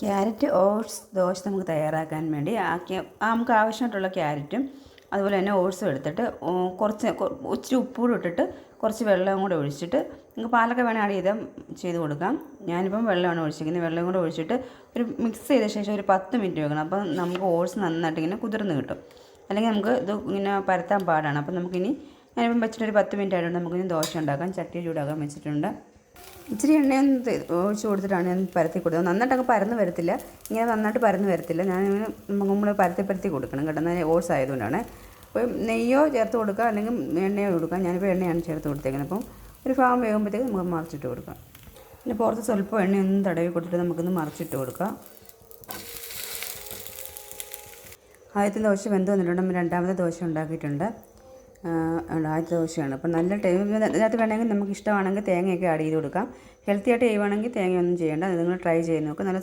Carrot oats dosa നമുക്ക് തയ്യാറാക്കാൻ വേണ്ടി നമുക്ക് ആവശ്യമായിട്ടുള്ള ക്യാരറ്റും അതുപോലെ തന്നെ ഓട്സും എടുത്തിട്ട് ഇച്ചിരി ഉപ്പൂടെ ഇട്ടിട്ട് കുറച്ച് വെള്ളം കൂടെ ഒഴിച്ചിട്ട് നിങ്ങൾക്ക് പാലൊക്കെ വേണേൽ ആഡ് ചെയ്ത് കൊടുക്കാം. ഞാനിപ്പം വെള്ളമാണ് ഒഴിച്ചിരിക്കുന്നത്. വെള്ളം കൂടെ ഒഴിച്ചിട്ട് ഒരു മിക്സ് ചെയ്ത ശേഷം ഒരു 10 മിനിറ്റ് വെക്കണം. അപ്പം നമുക്ക് ഓട്സ് നന്നായിട്ട് ഇങ്ങനെ കുതിർന്ന് കിട്ടും. അല്ലെങ്കിൽ നമുക്ക് ഇത് ഇങ്ങനെ പരത്താൻ പാടാണ്. അപ്പം നമുക്കിനി ഞാനിപ്പം വെച്ചിട്ട് ഒരു 10 മിനിറ്റ് ആയതുകൊണ്ട് നമുക്കിനി ദോശ ഉണ്ടാക്കാം. ചട്ടി ചൂടാക്കാൻ വെച്ചിട്ടുണ്ട്. ഇച്ചിരി എണ്ണയൊന്ന് ഒഴിച്ച് കൊടുത്തിട്ടാണ് ഞാൻ പരത്തി കൊടുത്തത്. നന്നായിട്ടൊക്കെ പരന്ന് വരത്തില്ല, ഇങ്ങനെ നന്നായിട്ട് പരന്ന് വരത്തില്ല. ഞാനിങ്ങനെ നമ്മൾ പരത്തി കൊടുക്കണം കേട്ടോ. എന്നാൽ ഓട്സ് ആയതുകൊണ്ടാണ്. അപ്പോൾ നെയ്യോ ചേർത്ത് കൊടുക്കുക, അല്ലെങ്കിൽ എണ്ണയോ കൊടുക്കാം. ഞാനിപ്പോൾ എണ്ണയാണ് ചേർത്ത് കൊടുത്തേക്കുന്നത്. അപ്പം ഒരു ഭാഗം വേകുമ്പോഴത്തേക്ക് നമുക്ക് മറിച്ചിട്ട് കൊടുക്കാം. പിന്നെ പുറത്ത് സ്വല്പം എണ്ണയൊന്നും തടവി കൊടുത്തിട്ട് നമുക്കൊന്ന് മറിച്ചിട്ട് കൊടുക്കാം. ആദ്യത്തെ ദോശ വെന്ത് വന്നിട്ടുണ്ട്. രണ്ടാമത്തെ ദോശ ഉണ്ടാക്കിയിട്ടുണ്ട്. ആദ്യത്തെ ദോശയാണ്. അപ്പം നല്ല ഇതിനകത്ത് വേണമെങ്കിൽ നമുക്ക് ഇഷ്ടമാണെങ്കിൽ തേങ്ങയൊക്കെ ആഡ് ചെയ്ത് കൊടുക്കാം. ഹെൽത്തി ആയിട്ട് ചെയ്യുവാണെങ്കിൽ തേങ്ങയൊന്നും ചെയ്യേണ്ട. അത് നിങ്ങൾ ട്രൈ ചെയ്ത് നോക്കുക. നല്ല